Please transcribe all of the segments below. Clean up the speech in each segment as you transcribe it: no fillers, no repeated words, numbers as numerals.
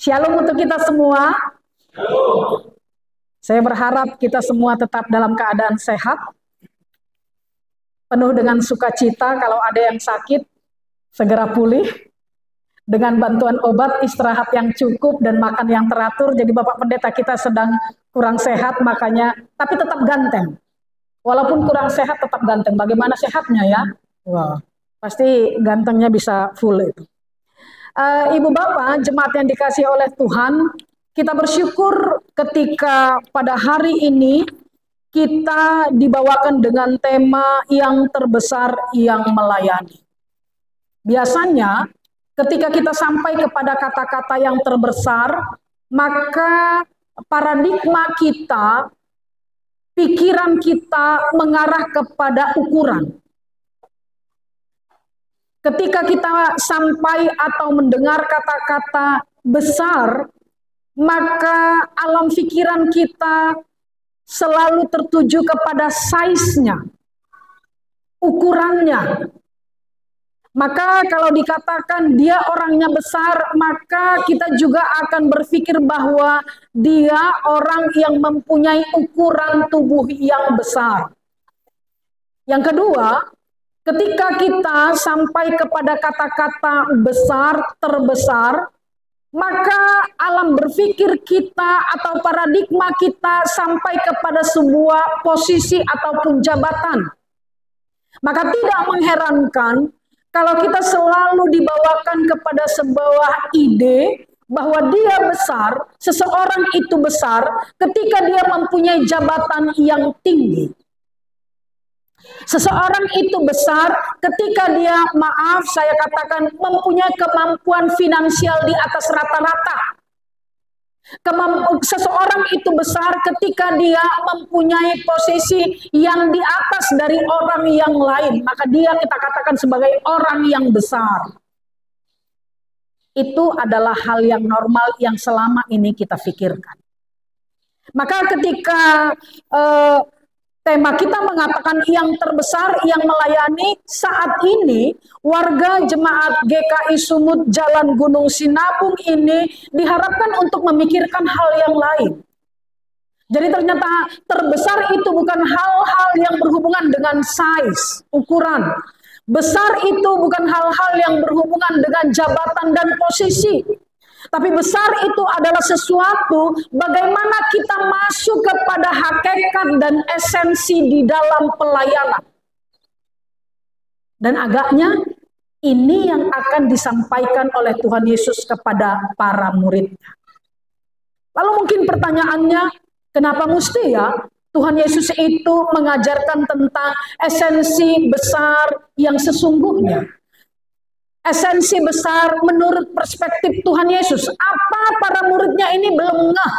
Shalom untuk kita semua. Saya berharap kita semua tetap dalam keadaan sehat, penuh dengan sukacita. Kalau ada yang sakit, segera pulih dengan bantuan obat, istirahat yang cukup, dan makan yang teratur. Jadi Bapak Pendeta kita sedang kurang sehat, makanya, tapi tetap ganteng. Walaupun kurang sehat, tetap ganteng. Bagaimana sehatnya ya? Wah, pasti gantengnya bisa full itu. Ibu Bapak, jemaat yang dikasihi oleh Tuhan, kita bersyukur ketika pada hari ini kita dibawakan dengan tema yang terbesar yang melayani. Biasanya ketika kita sampai kepada kata-kata yang terbesar, maka paradigma kita, pikiran kita mengarah kepada ukuran. Ketika kita sampai atau mendengar kata-kata besar, maka alam pikiran kita selalu tertuju kepada size-nya, ukurannya. Maka kalau dikatakan dia orangnya besar, maka kita juga akan berpikir bahwa dia orang yang mempunyai ukuran tubuh yang besar. Yang kedua, ketika kita sampai kepada kata-kata besar, terbesar, maka alam berpikir kita atau paradigma kita sampai kepada sebuah posisi ataupun jabatan. Maka tidak mengherankan kalau kita selalu dibawakan kepada sebuah ide bahwa dia besar, seseorang itu besar ketika dia mempunyai jabatan yang tinggi. Seseorang itu besar ketika dia, maaf saya katakan, mempunyai kemampuan finansial di atas rata-rata. Seseorang itu besar ketika dia mempunyai posisi yang di atas dari orang yang lain. Maka dia kita katakan sebagai orang yang besar. Itu adalah hal yang normal yang selama ini kita pikirkan. Maka ketika tema kita mengatakan yang terbesar yang melayani, saat ini warga jemaat GKI Sumut Jalan Gunung Sinabung ini diharapkan untuk memikirkan hal yang lain. Jadi ternyata terbesar itu bukan hal-hal yang berhubungan dengan size, ukuran. Besar itu bukan hal-hal yang berhubungan dengan jabatan dan posisi. Tapi besar itu adalah sesuatu bagaimana kita masuk kepada hakikat dan esensi di dalam pelayanan. Dan agaknya ini yang akan disampaikan oleh Tuhan Yesus kepada para muridnya. Lalu mungkin pertanyaannya, kenapa mesti ya Tuhan Yesus itu mengajarkan tentang esensi besar yang sesungguhnya? Esensi besar menurut perspektif Tuhan Yesus. Apa para muridnya ini belum ngeh?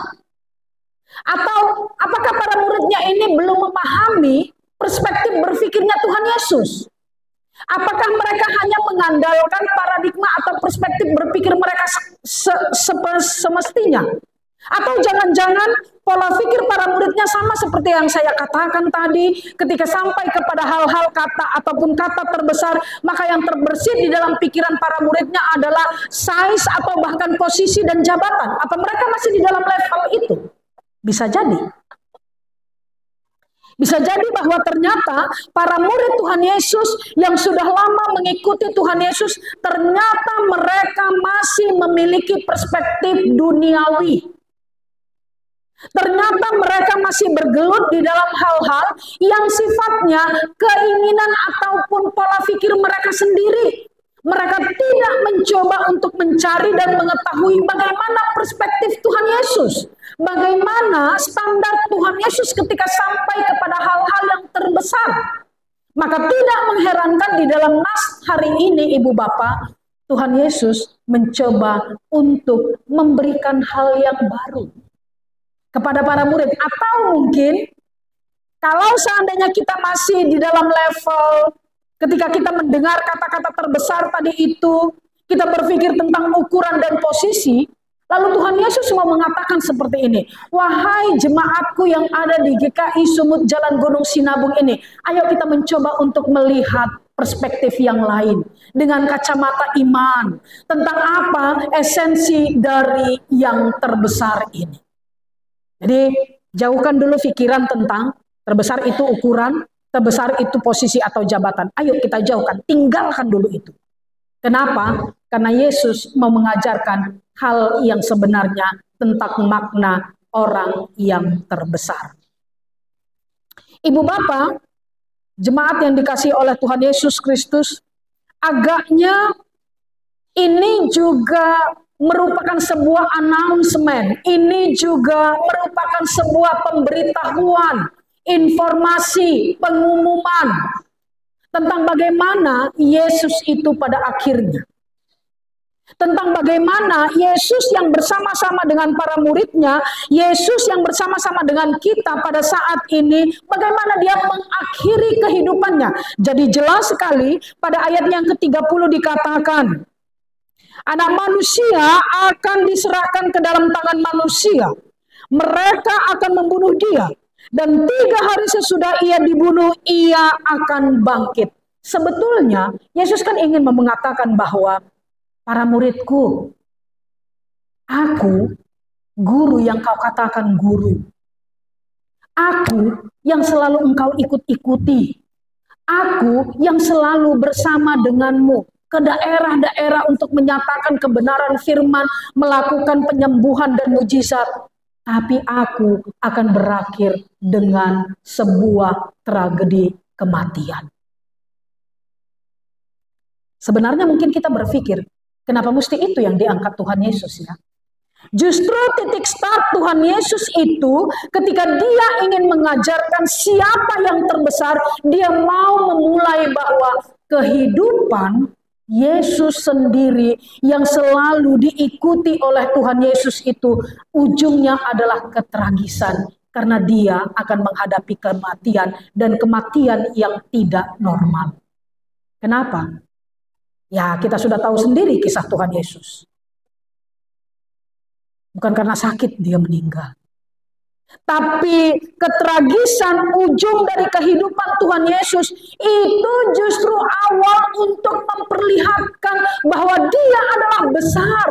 Atau apakah para muridnya ini belum memahami perspektif berpikirnya Tuhan Yesus? Apakah mereka hanya mengandalkan paradigma atau perspektif berpikir mereka semestinya? Atau jangan-jangan pola pikir para muridnya sama seperti yang saya katakan tadi, ketika sampai kepada hal-hal kata ataupun kata terbesar, maka yang terbersit di dalam pikiran para muridnya adalah size atau bahkan posisi dan jabatan. Apa mereka masih di dalam level itu? Bisa jadi. Bisa jadi bahwa ternyata para murid Tuhan Yesus yang sudah lama mengikuti Tuhan Yesus, ternyata mereka masih memiliki perspektif duniawi. Ternyata mereka masih bergelut di dalam hal-hal yang sifatnya keinginan ataupun pola pikir mereka sendiri. Mereka tidak mencoba untuk mencari dan mengetahui bagaimana perspektif Tuhan Yesus. Bagaimana standar Tuhan Yesus ketika sampai kepada hal-hal yang terbesar. Maka tidak mengherankan di dalam nas hari ini Ibu Bapak, Tuhan Yesus mencoba untuk memberikan hal yang baru kepada para murid. Atau mungkin kalau seandainya kita masih di dalam level ketika kita mendengar kata-kata terbesar tadi itu, kita berpikir tentang ukuran dan posisi, lalu Tuhan Yesus mau mengatakan seperti ini, wahai jemaatku yang ada di GKI Sumut Jalan Gunung Sinabung ini, ayo kita mencoba untuk melihat perspektif yang lain, dengan kacamata iman, tentang apa esensi dari yang terbesar ini. Jadi jauhkan dulu pikiran tentang terbesar itu ukuran, terbesar itu posisi atau jabatan. Ayo kita jauhkan, tinggalkan dulu itu. Kenapa? Karena Yesus mau mengajarkan hal yang sebenarnya tentang makna orang yang terbesar. Ibu bapak, jemaat yang dikasihi oleh Tuhan Yesus Kristus, agaknya ini juga merupakan sebuah announcement. Ini juga merupakan sebuah pemberitahuan, informasi, pengumuman tentang bagaimana Yesus itu pada akhirnya. Tentang bagaimana Yesus yang bersama-sama dengan para muridnya, Yesus yang bersama-sama dengan kita pada saat ini, bagaimana dia mengakhiri kehidupannya. Jadi jelas sekali pada ayat yang ke-30 dikatakan, anak manusia akan diserahkan ke dalam tangan manusia. Mereka akan membunuh dia. Dan 3 hari sesudah ia dibunuh, ia akan bangkit. Sebetulnya Yesus kan ingin mengatakan bahwa para muridku, aku guru yang kau katakan guru. Aku yang selalu engkau ikut-ikuti. Aku yang selalu bersama denganmu ke daerah-daerah untuk menyatakan kebenaran firman, melakukan penyembuhan dan mujizat. Tapi aku akan berakhir dengan sebuah tragedi kematian. Sebenarnya mungkin kita berpikir, kenapa mesti itu yang diangkat Tuhan Yesus ya? Justru titik start Tuhan Yesus itu ketika dia ingin mengajarkan siapa yang terbesar, dia mau memulai bahwa kehidupan Yesus sendiri yang selalu diikuti oleh Tuhan Yesus itu ujungnya adalah ketragisan karena dia akan menghadapi kematian dan kematian yang tidak normal. Kenapa? Ya, kita sudah tahu sendiri kisah Tuhan Yesus. Bukan karena sakit dia meninggal. Tapi ketragisan ujung dari kehidupan Tuhan Yesus itu justru awal untuk memperlihatkan bahwa dia adalah besar.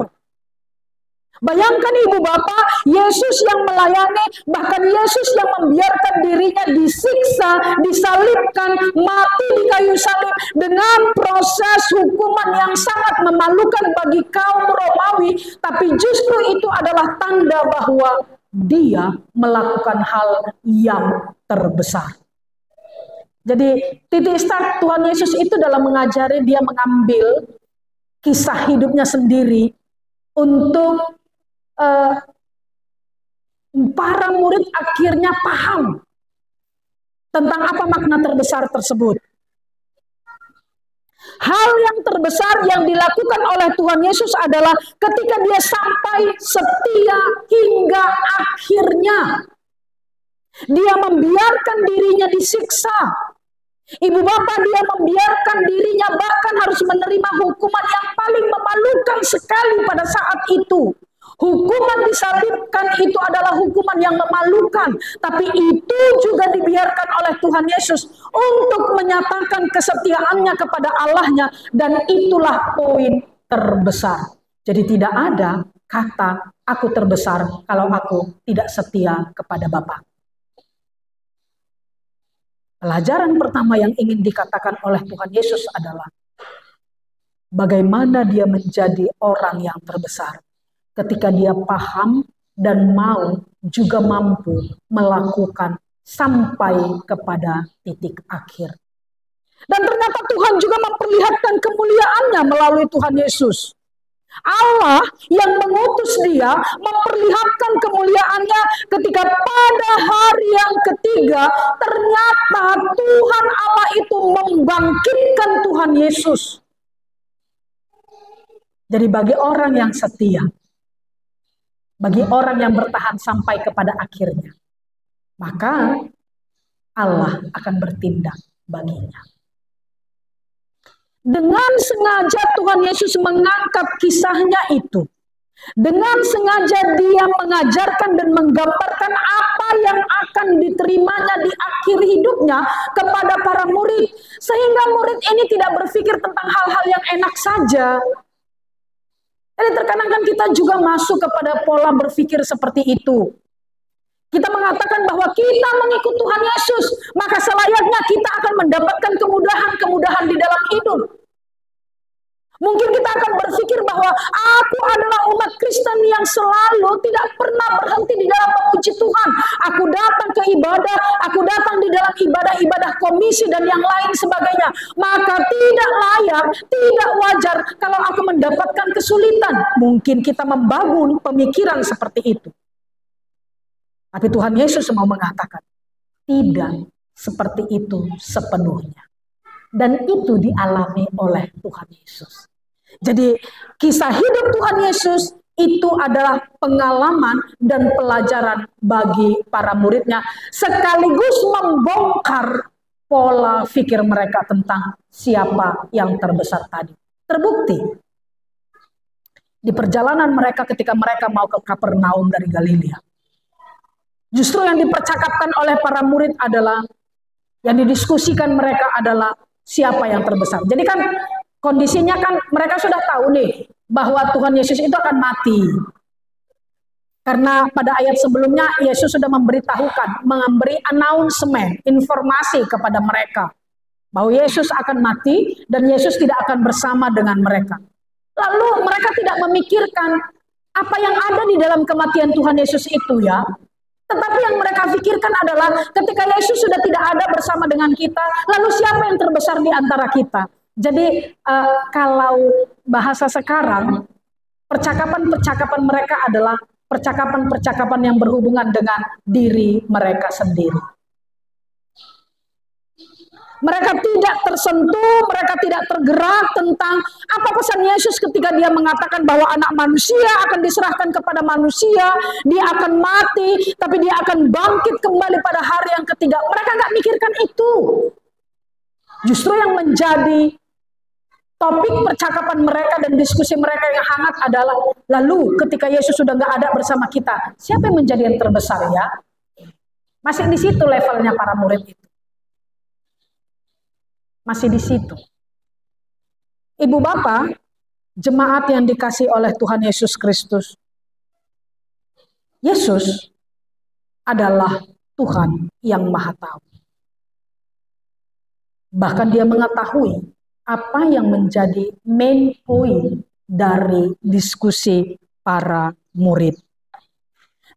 Bayangkan ibu bapak, Yesus yang melayani, bahkan Yesus yang membiarkan dirinya disiksa, disalibkan, mati di kayu salib dengan proses hukuman yang sangat memalukan bagi kaum Romawi, tapi justru itu adalah tanda bahwa dia melakukan hal yang terbesar. Jadi titik start Tuhan Yesus itu dalam mengajari, dia mengambil kisah hidupnya sendiri untuk para murid akhirnya paham tentang apa makna terbesar tersebut. Hal yang terbesar yang dilakukan oleh Tuhan Yesus adalah ketika dia sampai setia hingga akhirnya. Dia membiarkan dirinya disiksa. Ibu bapak, dia membiarkan dirinya bahkan harus menerima hukuman yang paling memalukan sekali pada saat itu. Hukuman disalibkan itu adalah hukuman yang memalukan, tapi itu juga dibiarkan oleh Tuhan Yesus untuk menyatakan kesetiaannya kepada Allahnya, dan itulah poin terbesar. Jadi tidak ada kata aku terbesar kalau aku tidak setia kepada Bapa. Pelajaran pertama yang ingin dikatakan oleh Tuhan Yesus adalah bagaimana dia menjadi orang yang terbesar. Ketika dia paham dan mau juga mampu melakukan sampai kepada titik akhir. Dan ternyata Tuhan juga memperlihatkan kemuliaannya melalui Tuhan Yesus. Allah yang mengutus dia memperlihatkan kemuliaannya ketika pada hari yang ketiga ternyata Tuhan Allah itu membangkitkan Tuhan Yesus. Jadi bagi orang yang setia, bagi orang yang bertahan sampai kepada akhirnya, maka Allah akan bertindak baginya. Dengan sengaja Tuhan Yesus mengangkat kisahnya itu. Dengan sengaja dia mengajarkan dan menggambarkan apa apa yang akan diterimanya di akhir hidupnya kepada para murid. Sehingga murid ini tidak berpikir tentang hal-hal yang enak saja. Jadi terkadang kan kita juga masuk kepada pola berpikir seperti itu. Kita mengatakan bahwa kita mengikut Tuhan Yesus, maka selayaknya kita akan mendapatkan kemudahan-kemudahan di dalam hidup. Mungkin kita akan berpikir bahwa aku adalah umat Kristen yang selalu tidak pernah berhenti di dalam memuji Tuhan. Aku datang ke ibadah, aku datang di dalam ibadah-ibadah komisi dan yang lain sebagainya. Maka tidak layak, tidak wajar kalau aku mendapatkan kesulitan. Mungkin kita membangun pemikiran seperti itu. Tapi Tuhan Yesus mau mengatakan, tidak seperti itu sepenuhnya. Dan itu dialami oleh Tuhan Yesus. Jadi kisah hidup Tuhan Yesus itu adalah pengalaman dan pelajaran bagi para muridnya. Sekaligus membongkar pola pikir mereka tentang siapa yang terbesar tadi. Terbukti di perjalanan mereka ketika mereka mau ke Kapernaum dari Galilea. Justru yang dipercakapkan oleh para murid adalah, yang didiskusikan mereka adalah siapa yang terbesar. Jadi kan kondisinya kan mereka sudah tahu nih bahwa Tuhan Yesus itu akan mati. Karena pada ayat sebelumnya Yesus sudah memberitahukan, memberi announcement, informasi kepada mereka bahwa Yesus akan mati dan Yesus tidak akan bersama dengan mereka. Lalu mereka tidak memikirkan apa yang ada di dalam kematian Tuhan Yesus itu ya. Tetapi yang mereka pikirkan adalah ketika Yesus sudah tidak ada bersama dengan kita, lalu siapa yang terbesar di antara kita? Jadi kalau bahasa sekarang, percakapan-percakapan mereka adalah percakapan-percakapan yang berhubungan dengan diri mereka sendiri. Mereka tidak tersentuh, mereka tidak tergerak tentang apa pesan Yesus ketika dia mengatakan bahwa anak manusia akan diserahkan kepada manusia, dia akan mati, tapi dia akan bangkit kembali pada hari yang ketiga. Mereka nggak mikirkan itu. Justru yang menjadi topik percakapan mereka dan diskusi mereka yang hangat adalah, lalu ketika Yesus sudah nggak ada bersama kita, siapa yang menjadi yang terbesar ya? Masih di situ levelnya para murid itu. Masih di situ. Ibu bapak, jemaat yang dikasih oleh Tuhan Yesus Kristus. Yesus adalah Tuhan yang Maha Tahu. Bahkan dia mengetahui apa yang menjadi main point dari diskusi para murid.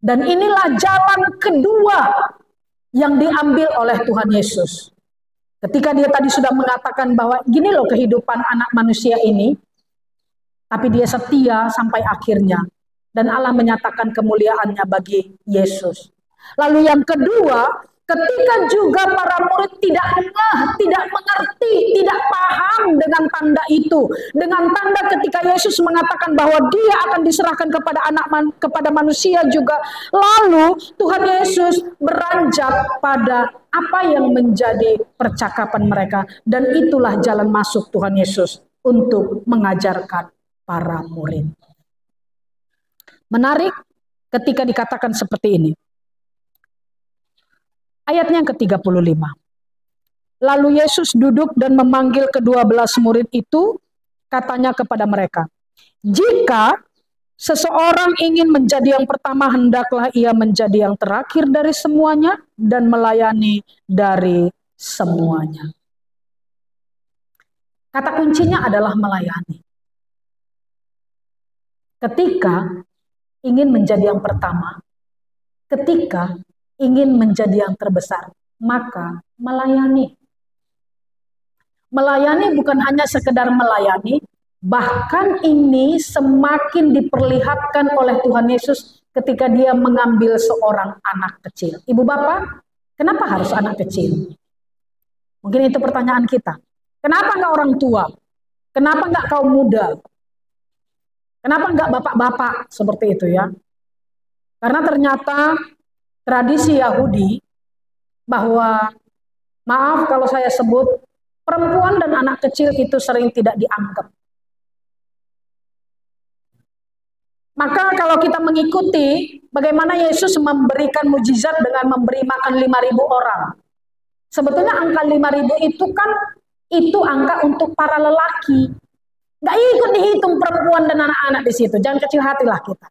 Dan inilah jalan kedua yang diambil oleh Tuhan Yesus. Ketika dia tadi sudah mengatakan bahwa gini loh kehidupan anak manusia ini, tapi dia setia sampai akhirnya. Dan Allah menyatakan kemuliaannya bagi Yesus. Lalu yang kedua, ketika juga para murid tidak mengerti, tidak paham dengan tanda itu. Dengan tanda ketika Yesus mengatakan bahwa dia akan diserahkan kepada manusia juga. Lalu Tuhan Yesus beranjak pada apa yang menjadi percakapan mereka. Dan itulah jalan masuk Tuhan Yesus untuk mengajarkan para murid. Menarik ketika dikatakan seperti ini. Ayatnya yang ke-35. Lalu Yesus duduk dan memanggil ke-12 murid itu, katanya kepada mereka, jika seseorang ingin menjadi yang pertama, hendaklah ia menjadi yang terakhir dari semuanya dan melayani dari semuanya. Kata kuncinya adalah melayani. Ketika ingin menjadi yang pertama, ketika ingin menjadi yang terbesar, maka melayani. Melayani bukan hanya sekedar melayani, bahkan ini semakin diperlihatkan oleh Tuhan Yesus ketika dia mengambil seorang anak kecil. Ibu bapak, kenapa harus anak kecil? Mungkin itu pertanyaan kita. Kenapa enggak orang tua? Kenapa enggak kaum muda? Kenapa enggak bapak-bapak seperti itu ya? Karena ternyata tradisi Yahudi bahwa, maaf kalau saya sebut, perempuan dan anak kecil itu sering tidak dianggap. Maka kalau kita mengikuti bagaimana Yesus memberikan mujizat dengan memberi makan 5.000 orang. Sebetulnya angka 5.000 itu kan itu angka untuk para lelaki. Nggak ikut dihitung perempuan dan anak-anak di situ. Jangan kecil hatilah kita.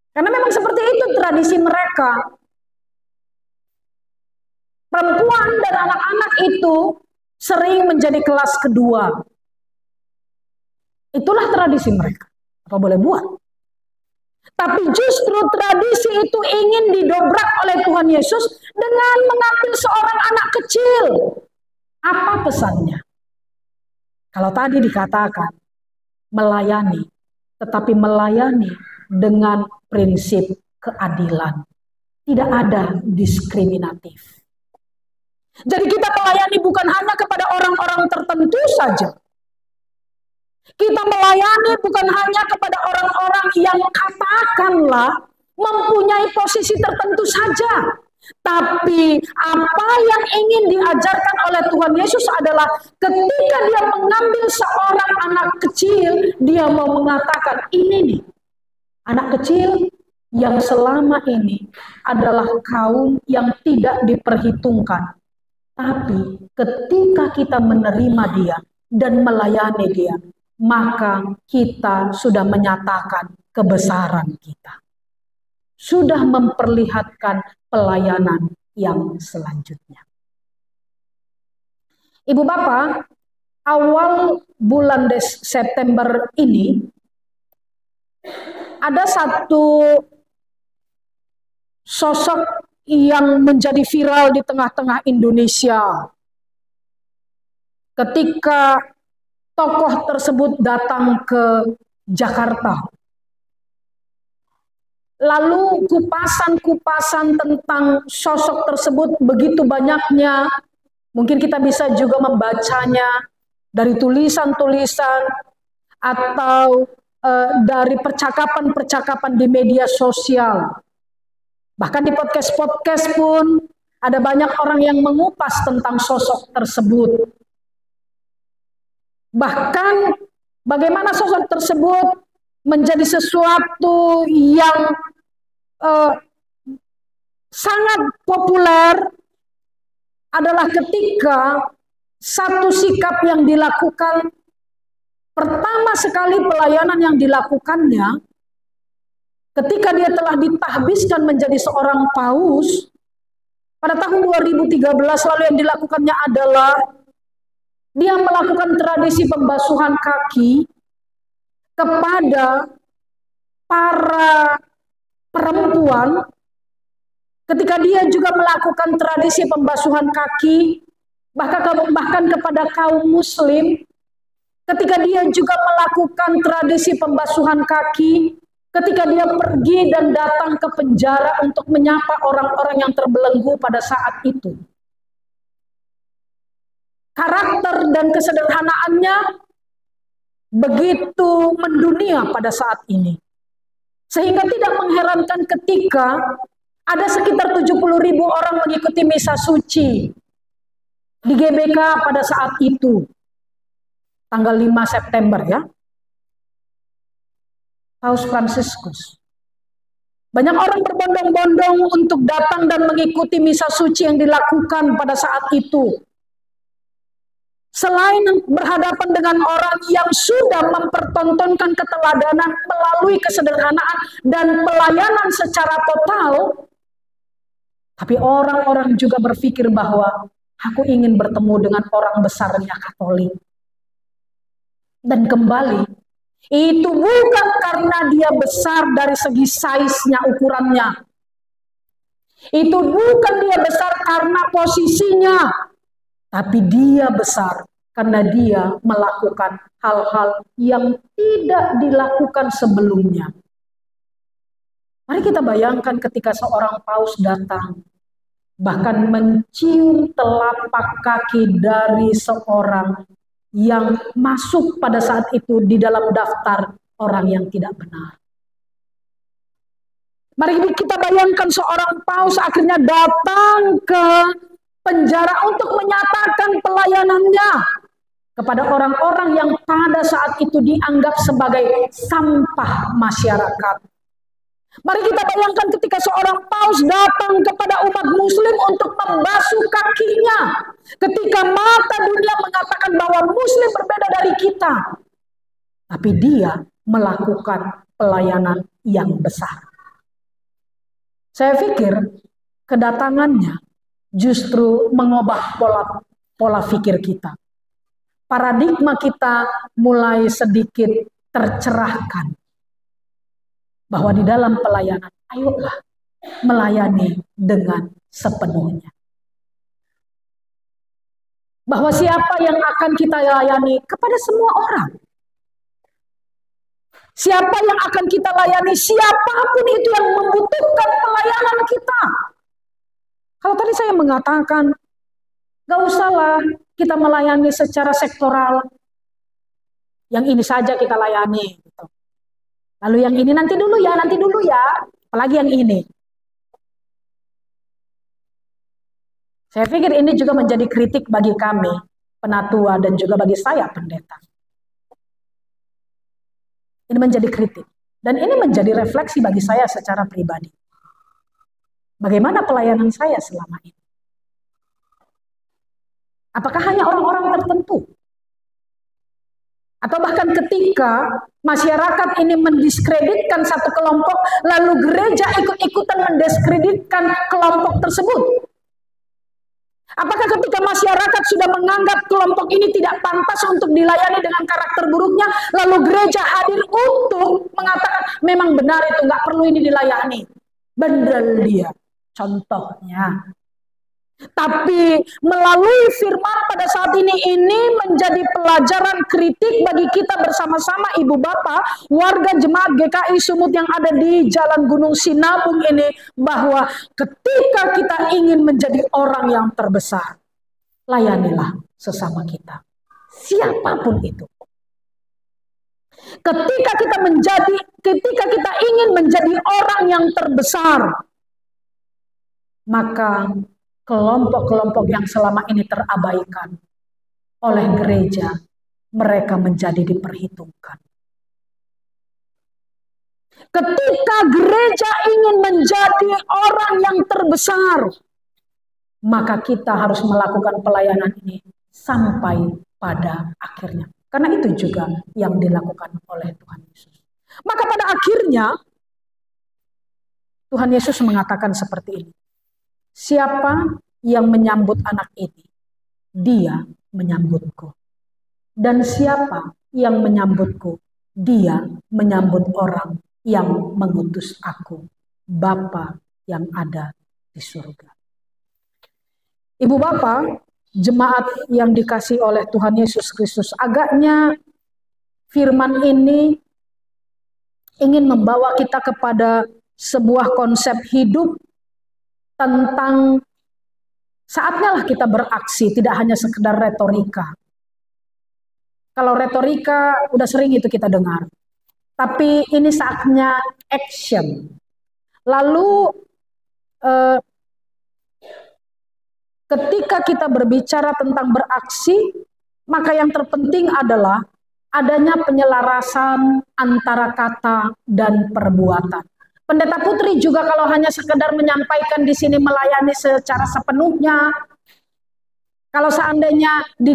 Karena memang seperti itu tradisi mereka. Perempuan dan anak-anak itu sering menjadi kelas kedua. Itulah tradisi mereka. Apa boleh buat? Tapi justru tradisi itu ingin didobrak oleh Tuhan Yesus dengan mengambil seorang anak kecil. Apa pesannya? Kalau tadi dikatakan melayani, tetapi melayani dengan prinsip keadilan. Tidak ada diskriminatif. Jadi kita melayani bukan hanya kepada orang-orang tertentu saja. Kita melayani bukan hanya kepada orang-orang yang katakanlah mempunyai posisi tertentu saja. Tapi apa yang ingin diajarkan oleh Tuhan Yesus adalah ketika dia mengambil seorang anak kecil, dia mau mengatakan ini nih, anak kecil yang selama ini adalah kaum yang tidak diperhitungkan. Tapi ketika kita menerima dia dan melayani dia, maka kita sudah menyatakan kebesaran kita. Sudah memperlihatkan pelayanan yang selanjutnya. Ibu Bapak, awal bulan September ini ada satu sosok yang menjadi viral di tengah-tengah Indonesia. Ketika tokoh tersebut datang ke Jakarta. Lalu kupasan-kupasan tentang sosok tersebut begitu banyaknya. Mungkin kita bisa juga membacanya dari tulisan-tulisan atau dari percakapan-percakapan di media sosial. Bahkan di podcast-podcast pun ada banyak orang yang mengupas tentang sosok tersebut. Bahkan bagaimana sosok tersebut menjadi sesuatu yang sangat populer adalah ketika satu sikap yang dilakukan, pertama sekali pelayanan yang dilakukannya ketika dia telah ditahbiskan menjadi seorang paus pada tahun 2013, lalu yang dilakukannya adalah dia melakukan tradisi pembasuhan kaki kepada para perempuan. Ketika dia juga melakukan tradisi pembasuhan kaki bahkan kepada kaum muslim, ketika dia juga melakukan tradisi pembasuhan kaki ketika dia pergi dan datang ke penjara untuk menyapa orang-orang yang terbelenggu pada saat itu. Karakter dan kesederhanaannya begitu mendunia pada saat ini. Sehingga tidak mengherankan ketika ada sekitar 70.000 orang mengikuti misa suci di GBK pada saat itu. Tanggal 5 September ya. Paus Fransiskus. Banyak orang berbondong-bondong untuk datang dan mengikuti misa suci yang dilakukan pada saat itu. Selain berhadapan dengan orang yang sudah mempertontonkan keteladanan melalui kesederhanaan dan pelayanan secara total, tapi orang-orang juga berpikir bahwa aku ingin bertemu dengan orang besarnya Katolik. Dan kembali, itu bukan karena dia besar dari segi size-nya, ukurannya. Itu bukan dia besar karena posisinya. Tapi dia besar karena dia melakukan hal-hal yang tidak dilakukan sebelumnya. Mari kita bayangkan ketika seorang paus datang, bahkan mencium telapak kaki dari seorang yang masuk pada saat itu di dalam daftar orang yang tidak benar. Mari kita bayangkan seorang paus akhirnya datang ke penjara untuk menyatakan pelayanannya kepada orang-orang yang pada saat itu dianggap sebagai sampah masyarakat. Mari kita bayangkan ketika seorang paus datang kepada umat muslim untuk membasuh kakinya. Ketika mata dunia mengatakan bahwa muslim berbeda dari kita. Tapi dia melakukan pelayanan yang besar. Saya pikir kedatangannya justru mengubah pola pikir kita. Paradigma kita mulai sedikit tercerahkan. Bahwa di dalam pelayanan, ayolah melayani dengan sepenuhnya. Bahwa siapa yang akan kita layani kepada semua orang. Siapa yang akan kita layani, siapapun itu yang membutuhkan pelayanan kita. Kalau tadi saya mengatakan, gak usahlah kita melayani secara sektoral. Yang ini saja kita layani. Gitu. Lalu yang ini nanti dulu ya. Apalagi yang ini. Saya pikir ini juga menjadi kritik bagi kami, penatua, dan juga bagi saya, pendeta. Ini menjadi kritik. Dan ini menjadi refleksi bagi saya secara pribadi. Bagaimana pelayanan saya selama ini? Apakah hanya orang-orang tertentu? Atau bahkan ketika masyarakat ini mendiskreditkan satu kelompok, lalu gereja ikut-ikutan mendiskreditkan kelompok tersebut. Apakah ketika masyarakat sudah menganggap kelompok ini tidak pantas untuk dilayani dengan karakter buruknya, lalu gereja hadir untuk mengatakan memang benar itu, nggak perlu ini dilayani. Benar dia, contohnya. Tapi melalui firman pada saat ini menjadi pelajaran kritik bagi kita bersama-sama ibu bapak, warga jemaat GKI Sumut yang ada di Jalan Gunung Sinabung ini, bahwa ketika kita ingin menjadi orang yang terbesar, layanilah sesama kita, siapapun itu. Ketika kita ingin menjadi orang yang terbesar, maka kelompok-kelompok yang selama ini terabaikan oleh gereja, mereka menjadi diperhitungkan. Ketika gereja ingin menjadi orang yang terbesar, maka kita harus melakukan pelayanan ini sampai pada akhirnya. Karena itu juga yang dilakukan oleh Tuhan Yesus. Maka pada akhirnya, Tuhan Yesus mengatakan seperti ini. Siapa yang menyambut anak ini, dia menyambutku. Dan siapa yang menyambutku, dia menyambut orang yang mengutus aku, Bapa yang ada di surga. Ibu bapak, jemaat yang dikasih oleh Tuhan Yesus Kristus, agaknya firman ini ingin membawa kita kepada sebuah konsep hidup tentang saatnya lah kita beraksi, tidak hanya sekedar retorika. Kalau retorika udah sering itu kita dengar. Tapi ini saatnya action. Lalu ketika kita berbicara tentang beraksi, maka yang terpenting adalah adanya penyelarasan antara kata dan perbuatan. Pendeta Putri juga kalau hanya sekedar menyampaikan di sini melayani secara sepenuhnya, kalau seandainya di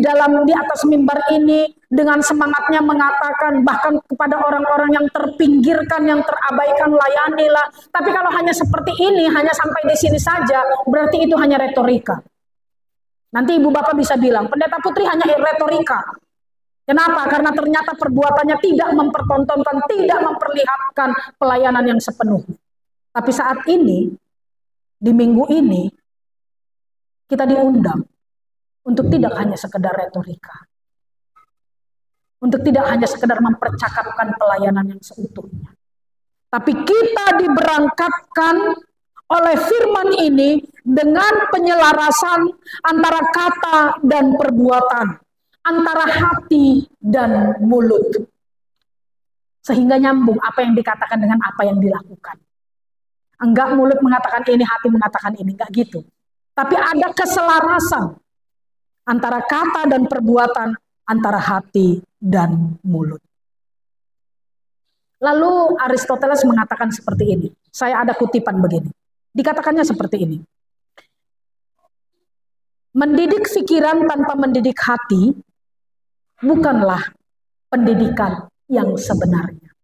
atas mimbar ini dengan semangatnya mengatakan bahkan kepada orang-orang yang terpinggirkan, yang terabaikan, layanilah. Tapi kalau hanya seperti ini, hanya sampai di sini saja, berarti itu hanya retorika. Nanti ibu bapak bisa bilang, Pendeta Putri hanya retorika. Kenapa? Karena ternyata perbuatannya tidak mempertontonkan, tidak memperlihatkan pelayanan yang sepenuhnya. Tapi saat ini, di minggu ini, kita diundang untuk tidak hanya sekedar retorika. Untuk tidak hanya sekedar mempercakapkan pelayanan yang seutuhnya. Tapi kita diberangkatkan oleh firman ini dengan penyelarasan antara kata dan perbuatan. Antara hati dan mulut. Sehingga nyambung apa yang dikatakan dengan apa yang dilakukan. Enggak mulut mengatakan ini, hati mengatakan ini, enggak gitu. Tapi ada keselarasan antara kata dan perbuatan antara hati dan mulut. Lalu Aristoteles mengatakan seperti ini. Saya ada kutipan begini. Dikatakannya seperti ini. Mendidik pikiran tanpa mendidik hati bukanlah pendidikan yang sebenarnya.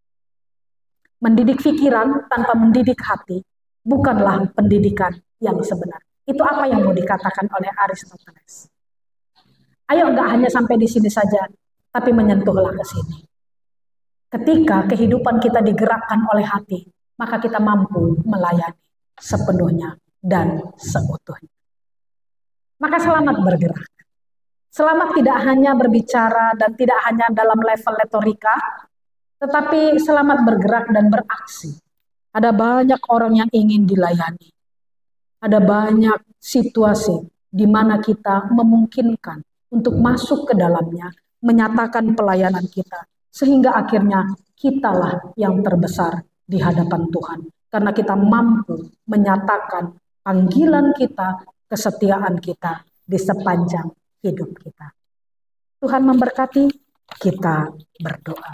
Mendidik pikiran tanpa mendidik hati bukanlah pendidikan yang sebenarnya. Itu apa yang mau dikatakan oleh Aristoteles. Ayo nggak hanya sampai di sini saja, tapi menyentuhlah ke sini. Ketika kehidupan kita digerakkan oleh hati, maka kita mampu melayani sepenuhnya dan seutuhnya. Maka selamat bergerak. Selamat tidak hanya berbicara dan tidak hanya dalam level retorika, tetapi selamat bergerak dan beraksi. Ada banyak orang yang ingin dilayani. Ada banyak situasi di mana kita memungkinkan untuk masuk ke dalamnya, menyatakan pelayanan kita, sehingga akhirnya kitalah yang terbesar di hadapan Tuhan. Karena kita mampu menyatakan panggilan kita, kesetiaan kita di sepanjang hidup kita. Tuhan memberkati, kita berdoa.